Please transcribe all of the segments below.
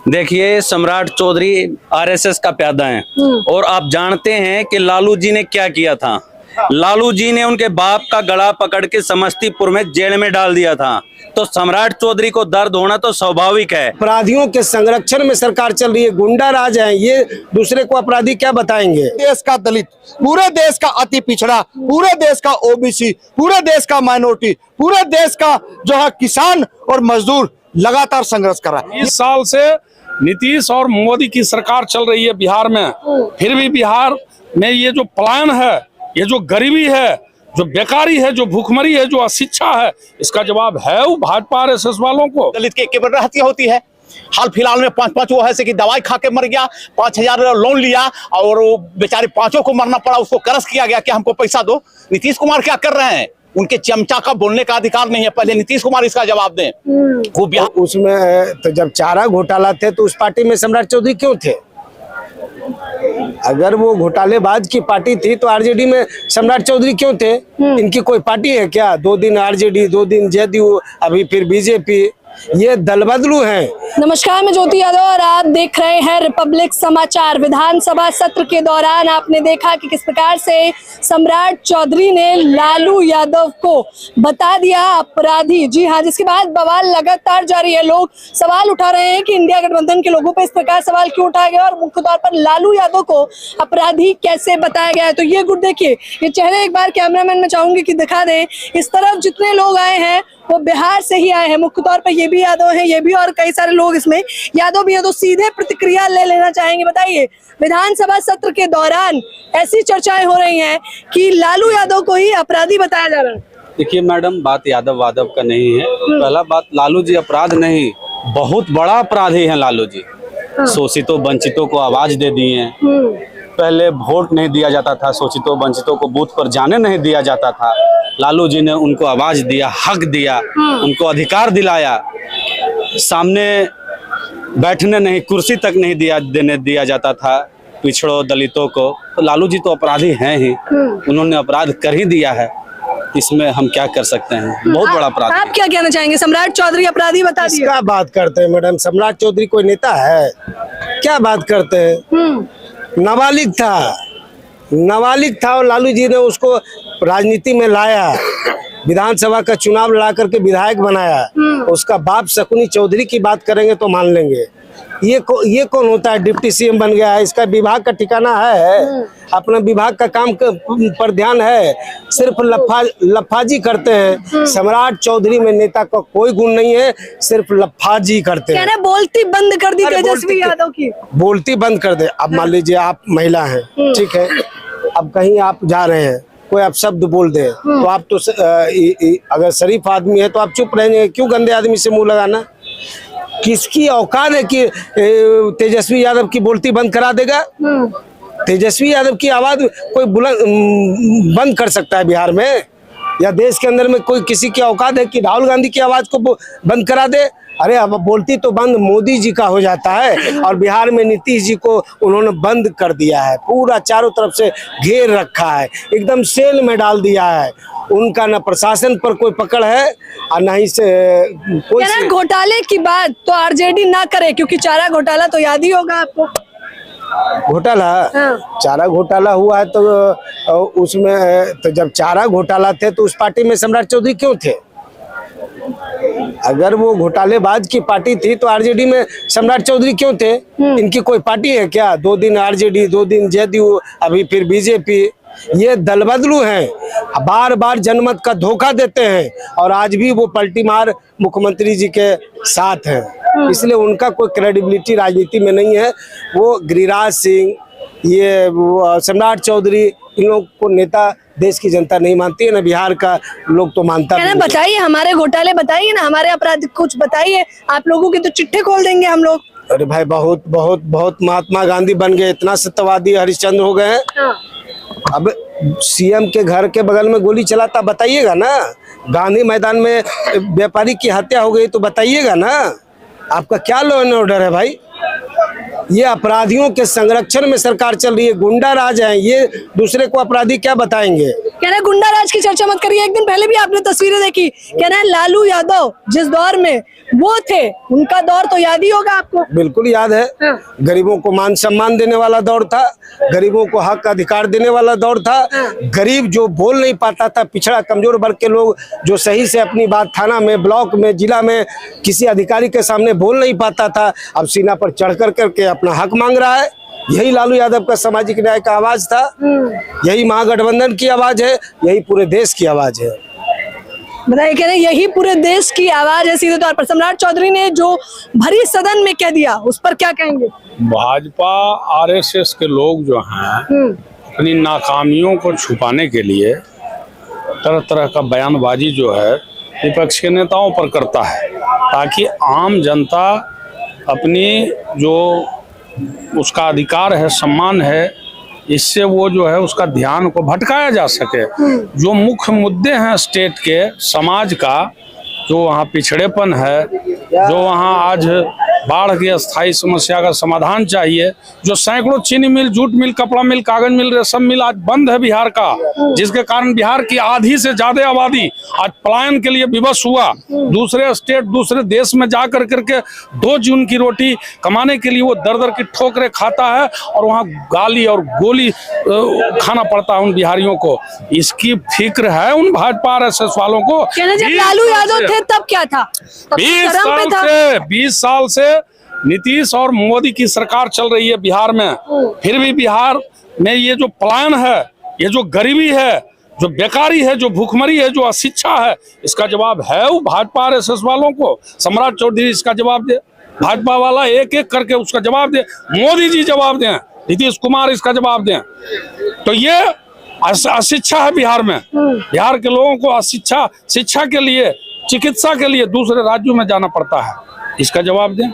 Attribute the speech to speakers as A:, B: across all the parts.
A: देखिए, सम्राट चौधरी आरएसएस का प्यादा है और आप जानते हैं कि लालू जी ने क्या किया था। लालू जी ने उनके बाप का गला पकड़ के समस्तीपुर में जेल में डाल दिया था। तो सम्राट चौधरी को दर्द होना तो स्वाभाविक है।
B: अपराधियों के संरक्षण में सरकार चल रही है, गुंडा राज है, ये दूसरे को अपराधी क्या बताएंगे।
C: देश का दलित, पूरे देश का अति पिछड़ा, पूरे देश का ओबीसी, पूरे देश का माइनॉरिटी, पूरे देश का जो है किसान और मजदूर लगातार संघर्ष कर रहा है।
D: 20 साल से नीतीश और मोदी की सरकार चल रही है बिहार में, फिर भी बिहार में ये जो पलायन है, ये जो गरीबी है, जो बेकारी है, जो भूखमरी है, जो अशिक्षा है, इसका जवाब है वो भाजपा आरएसएस वालों को।
E: दलित की केवल हत्या होती है। हाल फिलहाल में 5 वो है कि दवाई खा के मर गया, 5000 लोन लिया और वो बेचारे 5 को मरना पड़ा, उसको कर्ज किया गया कि हमको पैसा दो। नीतीश कुमार क्या कर रहे हैं? उनके चमचा का बोलने का अधिकार नहीं है। पहले नीतीश कुमार इसका जवाब दें।
B: तो उसमें तो जब चारा घोटाला थे तो उस पार्टी में सम्राट चौधरी क्यों थे? अगर वो घोटालेबाज की पार्टी थी तो आरजेडी में सम्राट चौधरी क्यों थे? इनकी कोई पार्टी है क्या? 2 दिन आरजेडी, 2 दिन जेडीयू, अभी फिर बीजेपी, ये दल बदलू हैं।
F: नमस्कार, मैं ज्योति यादव और आप देख रहे हैं रिपब्लिक समाचार। विधानसभा सत्र के दौरान आपने देखा कि किस प्रकार से सम्राट चौधरी ने लालू यादव को बता दिया अपराधी। जी हाँ, जिसके बाद बवाल लगातार जारी है। लोग सवाल उठा रहे हैं कि इंडिया गठबंधन के लोगों पर इस प्रकार सवाल क्यों उठाया गया और मुख्य तौर पर लालू यादव को अपराधी कैसे बताया गया है। तो ये गुट देखिए, ये चेहरे एक बार कैमरामैन में चाहूंगी कि दिखा दे। इस तरफ जितने लोग आए हैं वो बिहार से ही आए हैं। मुख्य तौर पर ये भी यादव हैं, ये भी, और कई सारे लोग इसमें यादव भी है। तो सीधे प्रतिक्रिया ले लेना चाहेंगे। बताइए, विधानसभा सत्र के दौरान ऐसी चर्चाएं हो रही हैं कि लालू यादव को ही अपराधी बताया जा रहा है।
A: देखिए मैडम, बात यादव वादव का नहीं है। पहला बात, लालू जी अपराध नहीं, बहुत बड़ा अपराधी है लालू जी। शोषितों वंचितों को आवाज दे दिए हैं। पहले वोट नहीं दिया जाता था, शोषितों वंचितों को बूथ पर जाने नहीं दिया जाता था। लालू जी ने उनको आवाज दिया, हक दिया, उनको अधिकार दिलाया। सामने बैठने नहीं, कुर्सी तक नहीं दिया जाता था पिछड़ों दलितों को। तो लालू जी तो अपराधी हैं ही, उन्होंने अपराध कर ही दिया है। इसमें हम क्या कर सकते हैं? बहुत बड़ा अपराध।
F: आप क्या कहना चाहेंगे? सम्राट चौधरी अपराधी बता दिया।
B: क्या बात करते हैं मैडम? सम्राट चौधरी कोई नेता है? क्या बात करते हैं? नाबालिग था और लालू जी ने उसको राजनीति में लाया, विधानसभा का चुनाव लड़ा करके विधायक बनाया। उसका बाप शकुनी चौधरी की बात करेंगे तो मान लेंगे। ये कौन होता है? डिप्टी सीएम बन गया है। इसका विभाग का ठिकाना है? अपना विभाग का काम पर ध्यान है? सिर्फ लफाजी करते हैं। सम्राट चौधरी में नेता का कोई गुण नहीं है, सिर्फ लफाजी करते हैं।
F: बोलती बंद कर दी तेजस्वी यादव की,
B: बोलती बंद कर दे। अब मान लीजिए आप महिला हैं, ठीक है, अब कहीं आप जा रहे हैं, कोई आप शब्द बोल दे तो आप तो अगर शरीफ आदमी है तो आप चुप रहेंगे। क्यों गंदे आदमी से मुंह लगाना? किसकी औकात है कि तेजस्वी यादव की बोलती बंद करा देगा? तेजस्वी यादव की आवाज कोई बंद कर सकता है बिहार में? या देश के अंदर में कोई किसी की औकात है कि राहुल गांधी की आवाज को बंद करा दे? अरे अब बोलती तो बंद मोदी जी का हो जाता है, और बिहार में नीतीश जी को उन्होंने बंद कर दिया है। पूरा चारों तरफ से घेर रखा है, एकदम सेल में डाल दिया है। उनका न प्रशासन पर कोई पकड़ है और न ही से कोई।
F: घोटाले की बात तो आरजेडी ना करे, क्योंकि चारा घोटाला तो याद ही होगा आपको।
B: घोटाला, चारा घोटाला हुआ है तो उसमें तो जब चारा घोटाला थे तो उस पार्टी में सम्राट चौधरी क्यों थे? अगर वो घोटालेबाज की पार्टी थी तो आरजेडी में सम्राट चौधरी क्यों थे? इनकी कोई पार्टी है क्या? 2 दिन आरजेडी, 2 दिन जेडीयू, अभी फिर बीजेपी, ये दल बदलू हैं। बार बार जनमत का धोखा देते हैं और आज भी वो पलटी मार मुख्यमंत्री जी के साथ हैं। इसलिए उनका कोई क्रेडिबिलिटी राजनीति में नहीं है। वो गिरिराज सिंह, ये सम्राट चौधरी, इन लोग को नेता देश की जनता नहीं मानती है, ना बिहार का लोग तो मानता है।
F: बताइए, हमारे घोटाले बताइए ना, हमारे अपराध कुछ बताइए। आप लोगों के तो चिट्ठे खोल देंगे हम लोग।
B: अरे भाई, बहुत बहुत बहुत महात्मा गांधी बन गए, इतना सत्यवादी हरिश्चंद्र हो गए हैं। अब सीएम के घर के बगल में गोली चलाता बताइएगा ना? गांधी मैदान में व्यापारी की हत्या हो गई तो बताइएगा ना? आपका क्या लॉ एंड ऑर्डर है भाई? ये अपराधियों के संरक्षण में सरकार चल रही है। गुंडा राज है, ये दूसरे को अपराधी क्या बताएंगे।
F: कह रहे हैं गुंडा राज की चर्चा मत करिए। एक दिन पहले भी आपने तस्वीरें देखी, कह रहे हैं लालू यादव जिस दौर में वो थे उनका दौर तो याद ही होगा आपको।
B: बिल्कुल याद है।
F: हाँ।
B: गरीबों को मान सम्मान देने वाला दौर था, गरीबों को हक अधिकार देने वाला दौर था। गरीब जो बोल नहीं पाता था, पिछड़ा कमजोर वर्ग के लोग जो सही से अपनी बात थाना में, ब्लॉक में, जिला में किसी अधिकारी के सामने बोल नहीं पाता था, अब सीना पर चढ़ कर करके अपना हक मांग रहा है। यही लालू यादव का सामाजिक न्याय का आवाज था, यही महागठबंधन की आवाज है, यही पूरे देश की आवाज है।
F: बताइए, कह रहे हैं यही पूरे देश की आवाज है। सीधे तौर पर सम्राट चौधरी ने जो भरी सदन में कह दिया, उस पर क्या कहेंगे।
D: भाजपा आरएसएस के लोग जो हैं अपनी नाकामियों को छुपाने के लिए तरह तरह का बयानबाजी जो है विपक्ष के नेताओं पर करता है, ताकि आम जनता अपनी जो उसका अधिकार है, सम्मान है, इससे वो जो है उसका ध्यान को भटकाया जा सके। जो मुख्य मुद्दे हैं स्टेट के, समाज का, जो वहाँ पिछड़ेपन है, जो वहाँ आज बाढ़ की अस्थायी समस्या का समाधान चाहिए, जो सैकड़ों चीनी मिल, जूट मिल, कपड़ा मिल, कागज मिल, रेशम मिल आज बंद है बिहार का, जिसके कारण बिहार की आधी से ज्यादा आबादी आज पलायन के लिए विवश हुआ। दूसरे स्टेट, दूसरे देश में जा कर करके 2 जून की रोटी कमाने के लिए वो दर दर की ठोकरें खाता है और वहाँ गाली और गोली खाना पड़ता है उन बिहारियों को। इसकी फिक्र है उन भाजपा आरएसएस वालों को।
F: जब लालू यादव थे तब क्या था?
D: 20 साल से नीतीश और मोदी की सरकार चल रही है बिहार में, फिर भी बिहार में ये जो पलायन है, ये जो गरीबी है, जो बेकारी है, जो भूखमरी है, जो अशिक्षा है, इसका जवाब है वो भाजपा आरएसएस वालों को। सम्राट चौधरी इसका जवाब दे, भाजपा वाला एक एक करके उसका जवाब दे, मोदी जी जवाब दें, नीतीश कुमार इसका जवाब दें। तो ये अशिक्षा है बिहार में। बिहार के लोगों को अशिक्षा, शिक्षा के लिए, चिकित्सा के लिए दूसरे राज्यों में जाना पड़ता है, इसका जवाब दें।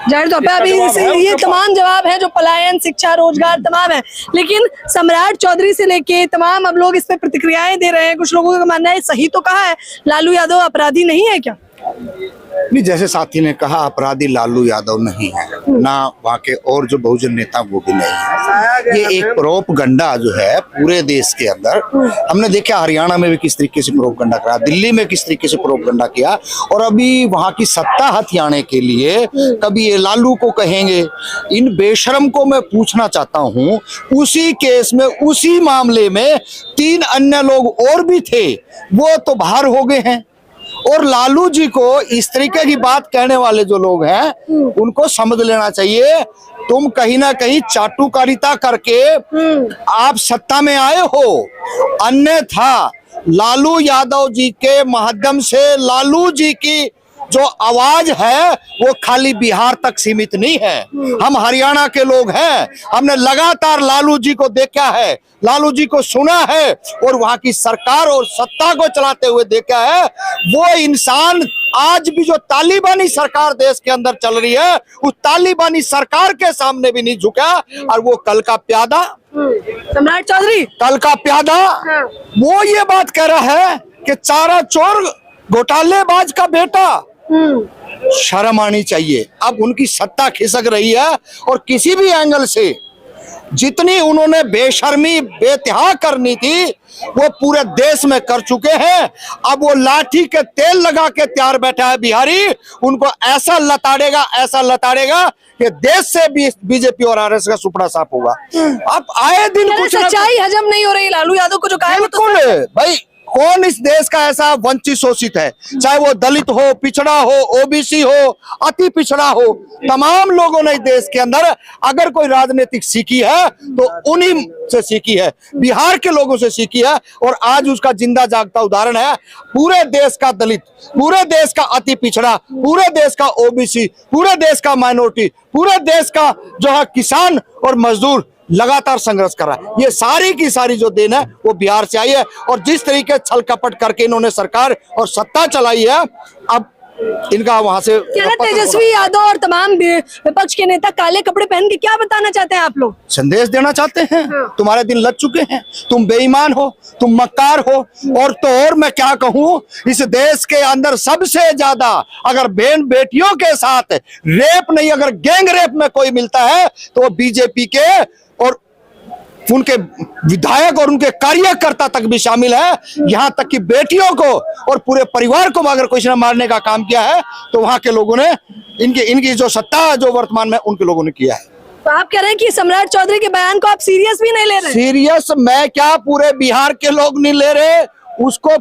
F: जाहिर तौर पर अभी ये तमाम जवाब है जो पलायन, शिक्षा, रोजगार तमाम है, लेकिन सम्राट चौधरी से लेके तमाम अब लोग इस पे प्रतिक्रियाएं दे रहे हैं। कुछ लोगों का मानना है सही तो कहा है, लालू यादव अपराधी नहीं है क्या?
C: नहीं, जैसे साथी ने कहा, अपराधी लालू यादव नहीं है, ना वहाँ के और जो बहुजन नेता वो भी नहीं है। ये एक प्रोपगंडा जो है पूरे देश के अंदर, हमने देखा हरियाणा में भी किस तरीके से प्रोपगंडा करा, दिल्ली में किस तरीके से प्रोपगंडा किया, और अभी वहाँ की सत्ता हथियाने के लिए कभी ये लालू को कहेंगे। इन बेशरम को मैं पूछना चाहता हूँ, उसी केस में, उसी मामले में 3 अन्य लोग और भी थे, वो तो बाहर हो गए हैं। और लालू जी को इस तरीके की बात कहने वाले जो लोग हैं उनको समझ लेना चाहिए, तुम कहीं ना कहीं चाटुकारिता करके आप सत्ता में आए हो, अन्यथा लालू यादव जी के माध्यम से लालू जी की जो आवाज है वो खाली बिहार तक सीमित नहीं है। हम हरियाणा के लोग हैं, हमने लगातार लालू जी को देखा है, लालू जी को सुना है, और वहां की सरकार और सत्ता को चलाते हुए देखा है। वो इंसान आज भी जो तालिबानी सरकार देश के अंदर चल रही है, उस तालिबानी सरकार के सामने भी नहीं झुका। और वो कल का प्यादा,
F: सम्राट चौधरी,
C: कल का प्यादा, वो ये बात कह रहा है कि चारा चोर घोटालेबाज का बेटा, शर्म आनी चाहिए। अब उनकी सत्ता खिसक रही है, और किसी भी एंगल से जितनी उन्होंने बेशर्मी, बेतहा करनी थी वो पूरे देश में कर चुके हैं। अब वो लाठी के तेल लगा के तैयार बैठा है बिहारी, उनको ऐसा लताड़ेगा कि देश से भी बीजेपी और आरएस का सुपड़ा साफ होगा। अब आए दिन कुछ
F: सच्चाई हजम नहीं हो रही लालू यादव को जो कहा है वो तो
C: भाई, कौन इस देश का ऐसा वंचित शोषित है, चाहे वो दलित हो, पिछड़ा हो, ओबीसी हो, अति पिछड़ा हो, तमाम लोगों ने इस देश के अंदर अगर कोई राजनीतिक सीखी है तो उन्हीं से सीखी है, बिहार के लोगों से सीखी है। और आज उसका जिंदा जागता उदाहरण है पूरे देश का दलित, पूरे देश का अति पिछड़ा, पूरे देश का ओबीसी, पूरे देश का माइनॉरिटी, पूरे देश का जो है किसान और मजदूर लगातार संघर्ष कर रहा है। ये सारी की सारी जो देन है वो बिहार से आई है। और जिस तरीके छल कपट करके इन्होंने सरकार और सत्ता चलाई है, अब इनका वहां से
F: क्या तेजस्वी यादव और तमाम विपक्ष के नेता काले कपड़े पहन के क्या बताना चाहते हैं आप लोग?
C: संदेश देना चाहते हैं तुम्हारे दिन लग चुके हैं, तुम बेईमान हो, तुम मक्कार हो। और मैं क्या कहूँ, इस देश के अंदर सबसे ज्यादा अगर बहन बेटियों के साथ रेप नहीं, अगर गैंग रेप में कोई मिलता है तो वो बीजेपी के और उनके विधायक और उनके कार्यकर्ता तक भी शामिल है। यहाँ तक कि बेटियों को और पूरे परिवार को अगर कोई ने मारने का काम किया है तो वहां के लोगों ने इनकी जो सत्ता है जो वर्तमान में उनके लोगों ने किया है।
F: तो आप कह रहे हैं कि सम्राट चौधरी के बयान को आप सीरियस भी नहीं ले रहे?
C: सीरियस मैं क्या, पूरे बिहार के लोग नहीं ले रहे उसको।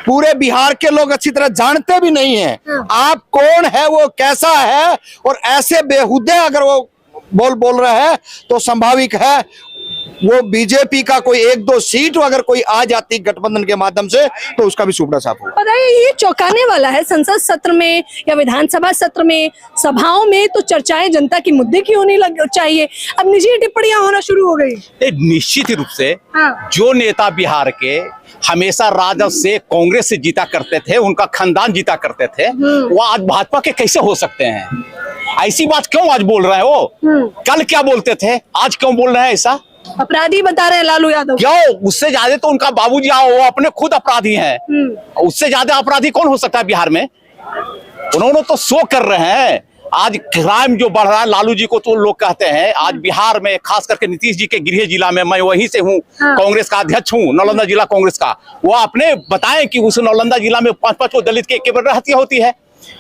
C: पूरे बिहार के लोग अच्छी तरह जानते भी नहीं है आप कौन है, वो कैसा है। और ऐसे बेहुदे अगर वो बोल रहे हैं तो संभाविक है वो बीजेपी का कोई 1-2 सीट अगर कोई आ जाती गठबंधन के माध्यम से तो उसका भी सुपड़ा साफ होगा।
F: बताइए, ये चौंकाने वाला है। संसद सत्र में या विधानसभा सत्र में, सभाओं में तो चर्चाएं जनता की मुद्दे की होनी चाहिए, अब निजी टिप्पणियां होना शुरू हो गई।
E: निश्चित रूप से जो नेता बिहार के हमेशा राजद से कांग्रेस से जीता करते थे, उनका खानदान जीता करते थे, वो आज भाजपा के कैसे हो सकते हैं? ऐसी बात क्यों आज बोल रहे हैं वो? कल क्या बोलते थे, आज क्यों बोल रहे हैं ऐसा?
F: अपराधी बता रहे हैं लालू यादव।
E: क्यों? उससे ज्यादा तो उनका बाबूजी वो अपने खुद अपराधी हैं। उससे ज्यादा अपराधी कौन हो सकता है बिहार में? उन्होंने तो शो कर रहे हैं। आज क्राइम जो बढ़ रहा है, लालू जी को तो लोग कहते हैं आज बिहार में, खास करके नीतीश जी के गृह जिला में, मैं वहीं से हूँ, कांग्रेस का अध्यक्ष हूँ, नालंदा जिला कांग्रेस का। वो आपने बताएं कि उस नालंदा जिला में 5-5 दलित के केवल हत्या होती है।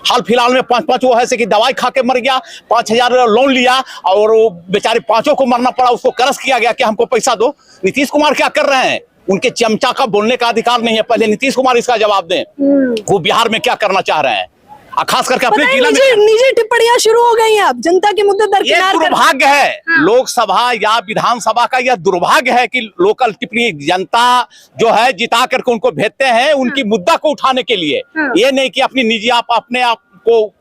E: हाल फिलहाल में 5-5 वो है कि दवाई खा के मर गया, 5,000 लोन लिया और वो बेचारे 5 को मरना पड़ा, उसको करस किया गया कि हमको पैसा दो। नीतीश कुमार क्या कर रहे हैं? उनके चमचा का बोलने का अधिकार नहीं है, पहले नीतीश कुमार इसका जवाब दें, वो बिहार में क्या करना चाह रहे हैं, खास करके अपने जिला में।
F: निजी टिप्पणियां शुरू हो गई हैं, अब जनता के मुद्दे दरकिनार।
E: दुर्भाग्य है लोकसभा या विधानसभा का, यह दुर्भाग्य है कि लोकल टिप्पणी जनता जो है जिता करके उनको भेजते हैं उनकी मुद्दा को उठाने के लिए, ये नहीं कि अपनी निजी अपने आप को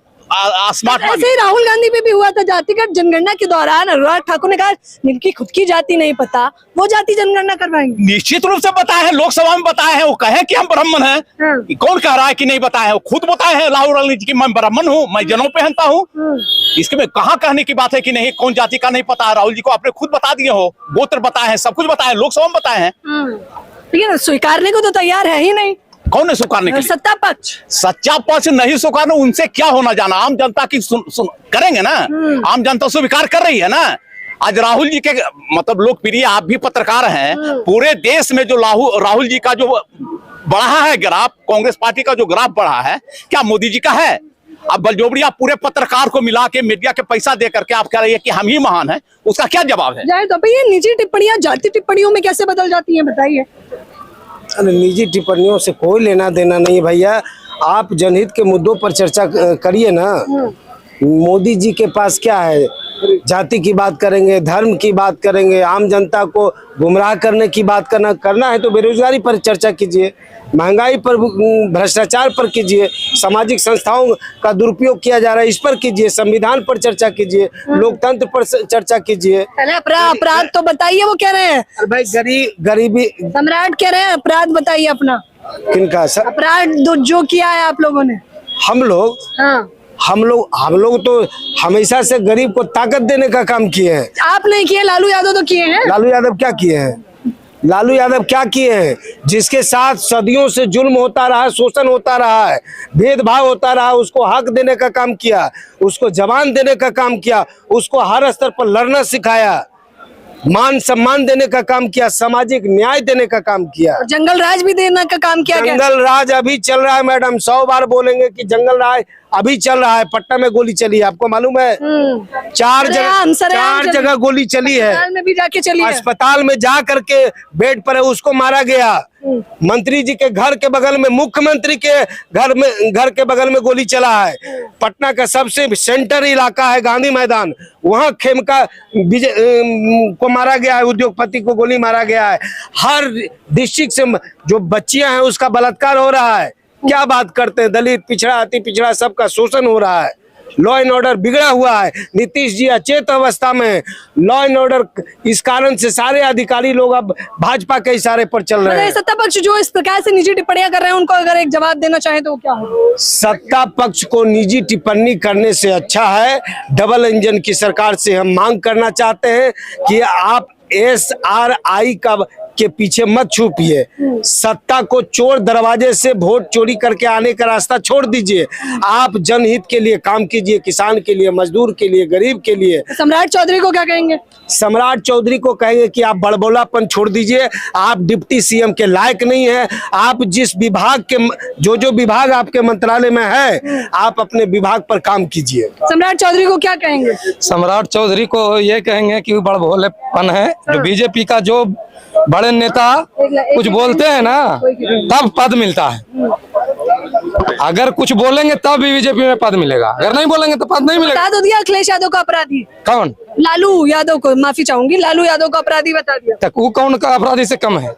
E: स्मार्ट।
F: ऐसे ही राहुल गांधी पे भी हुआ था, जातिगत जनगणना के दौरान अनुराग ठाकुर ने कहा जिनकी खुद की जाति नहीं पता वो जाति जनगणना करवाएंगे।
E: निश्चित रूप से बताए हैं, लोकसभा में बताए हैं, वो कहे कि हम ब्राह्मण हैं। कौन कह रहा है कि नहीं बताए हैं? वो खुद बताए हैं राहुल गांधी जी की मैं ब्राह्मण हूँ, मैं जनेऊ पहनता हूँ। इसके में कहाँ कहने की बात है कि नहीं कौन जाति का नहीं पता है? राहुल जी को आपने खुद बता दिए हो, गोत्र बताए हैं, सब कुछ बताए हैं, लोकसभा में बताए हैं,
F: लेकिन स्वीकारने को तो तैयार है ही नहीं।
E: कौन है स्वीकारने के लिए?
F: सत्ता पक्ष।
E: सच्चा पक्ष नहीं स्वीकारना, उनसे क्या होना जाना? आम जनता की सुन करेंगे ना, आम जनता स्वीकार कर रही है ना। आज राहुल जी के मतलब लोकप्रिय, आप भी पत्रकार हैं, पूरे देश में जो राहुल जी का जो बढ़ा है ग्राफ, कांग्रेस पार्टी का जो ग्राफ बढ़ा है, क्या मोदी जी का है? अब बलजोबड़ी आप पूरे पत्रकार को मिला के मीडिया के पैसा दे करके आप कह रही है कि हम ही महान हैं, उसका क्या जवाब है?
F: जाए तो ये निजी टिप्पणियां जाति टिप्पणियों में कैसे बदल जाती हैं, बताइए।
B: अरे निजी टिप्पणियों से कोई लेना देना नहीं है भैया, आप जनहित के मुद्दों पर चर्चा करिए ना। मोदी जी के पास क्या है? जाति की बात करेंगे, धर्म की बात करेंगे, आम जनता को गुमराह करने की बात करना है तो बेरोजगारी पर चर्चा कीजिए, महंगाई पर, भ्रष्टाचार पर कीजिए, सामाजिक संस्थाओं का दुरुपयोग किया जा रहा है इस पर कीजिए, संविधान पर चर्चा कीजिए, लोकतंत्र पर चर्चा कीजिए।
F: पहले अपराध तो बताइए, वो कह रहे हैं
B: भाई गरीबी।
F: सम्राट कह रहे हैं अपराध बताइए अपना।
B: किनका सर?
F: अपराध जो किया है आप लोगों ने।
B: हम लोग तो हमेशा से गरीब को ताकत देने का काम किए हैं।
F: आप नहीं किए, लालू यादव तो किए हैं।
B: लालू यादव क्या किए हैं? लालू यादव क्या किए हैं? जिसके साथ सदियों से जुल्म होता रहा, शोषण होता रहा है, भेदभाव होता रहा, उसको हक देने का काम किया, उसको जवान देने का काम किया, उसको हर स्तर पर लड़ना सिखाया, मान सम्मान देने का काम किया, सामाजिक न्याय देने का काम किया,
F: जंगल राज भी देने का काम किया।
B: जंगल राज अभी चल रहा है मैडम, 100 बार बोलेंगे कि जंगल राज अभी चल रहा है। पटना में गोली चली है, आपको मालूम है? 4 जगह गोली चली है।
F: अस्पताल में भी जाके चली है।
B: अस्पताल में जा करके बेड पर है, उसको मारा गया। मंत्री जी के घर के बगल में, मुख्यमंत्री के घर के बगल में गोली चला है। पटना का सबसे सेंटर इलाका है गांधी मैदान, वहाँ खेमका को मारा गया है, उद्योगपति को गोली मारा गया है। हर डिस्ट्रिक्ट से जो बच्चियां हैं उसका बलात्कार हो रहा है। क्या बात करते हैं? दलित, पिछड़ा, अति पिछड़ा, सबका शोषण हो रहा है। लॉ एंड ऑर्डर बिगड़ा हुआ है। नीतीश जी अचेत अवस्था में है। लॉ एंड ऑर्डर, इस कारण से सारे अधिकारी लोग अब भाजपा के इशारे पर चल रहे हैं।
F: सत्ता पक्ष जो इस प्रकार से निजी टिप्पणियां कर रहे हैं, उनको अगर एक जवाब देना चाहे तो क्या हो?
B: सत्ता पक्ष को निजी टिप्पणी करने से अच्छा है डबल इंजन की सरकार से हम मांग करना चाहते हैं कि आप SRI के पीछे मत छुपिए। सत्ता को चोर दरवाजे से वोट चोरी करके आने का रास्ता छोड़ दीजिए। आप जनहित के लिए काम कीजिए, किसान के लिए, मजदूर के लिए, गरीब के लिए।
F: सम्राट चौधरी को क्या कहेंगे?
B: सम्राट चौधरी को कहेंगे कि आप बड़बोलापन छोड़ दीजिए। आप डिप्टी CM के लायक नहीं है। आप जिस विभाग के जो विभाग आपके मंत्रालय में है, आप अपने विभाग पर काम कीजिए।
F: सम्राट चौधरी को क्या कहेंगे?
G: सम्राट चौधरी को ये कहेंगे कि बड़भोलेपन है। जो बीजेपी का जो बड़े नेता कुछ बोलते हैं ना, तब पद मिलता है। अगर कुछ बोलेंगे तब भी बीजेपी में पद मिलेगा, अगर नहीं बोलेंगे तो पद नहीं मिलेगा।
F: बता दो दिया अखिलेश यादव का अपराधी
G: कौन?
F: लालू यादव को, माफी चाहूंगी, लालू यादव को अपराधी बता दिया।
G: तक वो कौन का अपराधी से कम है?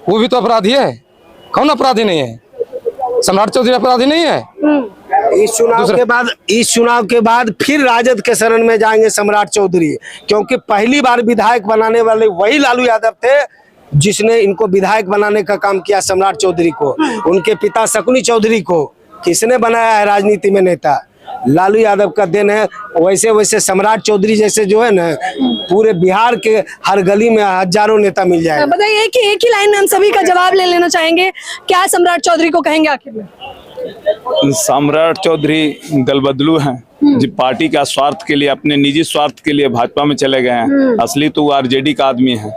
G: वो भी तो अपराधी है। कौन अपराधी नहीं है? सम्राट चौधरी अपराधी नहीं है।
B: इस चुनाव के बाद फिर राजद के शरण में जाएंगे सम्राट चौधरी, क्योंकि पहली बार विधायक बनाने वाले वही लालू यादव थे जिसने इनको विधायक बनाने का काम किया। सम्राट चौधरी को, उनके पिता शकुनी चौधरी को किसने बनाया है राजनीति में नेता? लालू यादव का देन है। वैसे वैसे सम्राट चौधरी जैसे जो है ना, पूरे बिहार के हर गली में हजारों नेता मिल जाएंगे।
F: बताइए कि एक ही लाइन में हम सभी का जवाब ले लेना चाहेंगे, क्या सम्राट चौधरी को कहेंगे आखिर में?
H: सम्राट चौधरी दल बदलू हैं, जो पार्टी का स्वार्थ के लिए, अपने निजी स्वार्थ के लिए भाजपा में चले गए हैं। असली तो RJD का आदमी है।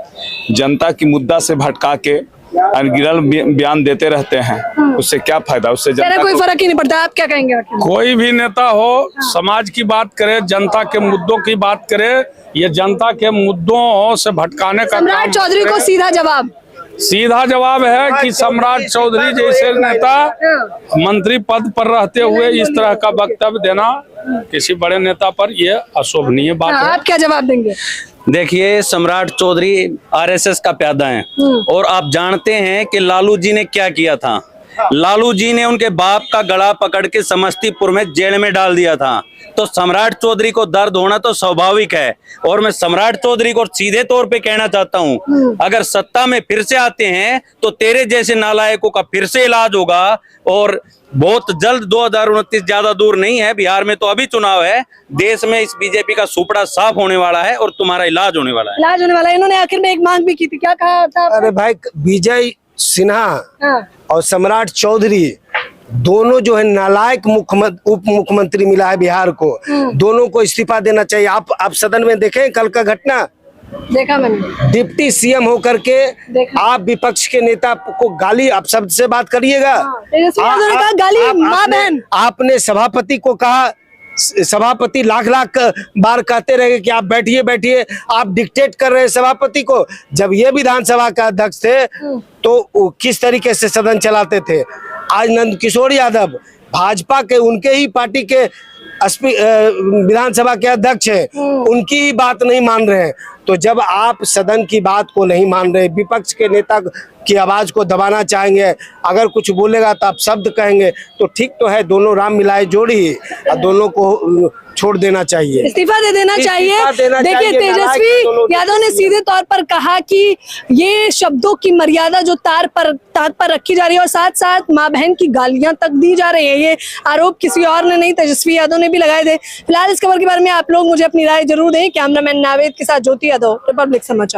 H: जनता की मुद्दा से भटका के अनगिनत बयान देते रहते हैं, उससे क्या फायदा? उससे जनता
F: कोई फर्क ही नहीं पड़ता। आप क्या कहेंगे आखिर में?
D: कोई भी नेता हो, समाज की बात करे, जनता के मुद्दों की बात करे, ये जनता के मुद्दों से भटकाने का
F: सम्राट चौधरी को सीधा जवाब
D: है कि सम्राट चौधरी जैसे नेता मंत्री पद पर रहते हुए इस तरह का वक्तव्य देना किसी बड़े नेता पर यह अशोभनीय बात है।
F: आप क्या जवाब देंगे?
A: देखिए, सम्राट चौधरी RSS का प्यादा है और आप जानते हैं कि लालू जी ने क्या किया था। लालू जी ने उनके बाप का गला पकड़ के समस्तीपुर में जेल में डाल दिया था। तो सम्राट चौधरी को दर्द होना तो स्वाभाविक है। और मैं सम्राट चौधरी को सीधे तौर पे कहना चाहता हूं, अगर सत्ता में फिर से आते हैं तो तेरे जैसे नालायकों का फिर से इलाज होगा। और बहुत जल्द 2029 ज्यादा दूर नहीं है, बिहार में तो अभी चुनाव है। देश में इस बीजेपी का सुपड़ा साफ होने वाला है और तुम्हारा इलाज होने वाला है।
F: इलाज होने वाला है। इन्होंने आखिर में एक मांग भी की थी, क्या कहा था?
B: अरे भाई, विजय सिन्हा और सम्राट चौधरी दोनों जो है नालायक उप मुख्यमंत्री मिला है बिहार को। दोनों को इस्तीफा देना चाहिए। आप सदन में देखें कल का घटना,
F: देखा मैंने।
B: डिप्टी CM होकर के आप विपक्ष के नेता को गाली, आप शब्द से बात करिएगा। आपने सभापति को कहा, सभापति लाख बार कहते रहे कि आप बैठिए बैठिए, आप डिक्टेट कर रहे हैं सभापति को। जब ये विधानसभा का अध्यक्ष थे तो वो किस तरीके से सदन चलाते थे। आज नंद किशोर यादव भाजपा के, उनके ही पार्टी के विधानसभा के अध्यक्ष हैं, उनकी ही बात नहीं मान रहे हैं। तो जब आप सदन की बात को नहीं मान रहे, विपक्ष के नेता की आवाज को दबाना चाहेंगे, अगर कुछ बोलेगा तो आप शब्द कहेंगे, तो ठीक तो है, दोनों राम मिलाए जोड़ी, और दोनों को छोड़ देना चाहिए,
F: इस्तीफा दे देना चाहिए। देखिए, तेजस्वी यादव ने सीधे तौर पर कहा कि ये शब्दों की मर्यादा जो ताक पर रखी जा रही है और साथ साथ माँ बहन की गालियां तक दी जा रही है। ये आरोप किसी और ने नहीं, तेजस्वी यादव ने भी लगाए थे। फिलहाल इस खबर के बारे में आप लोग मुझे अपनी राय जरूर दें। कैमरामैन नावेद के साथ ज्योति यादव, रिपब्लिक समाचार।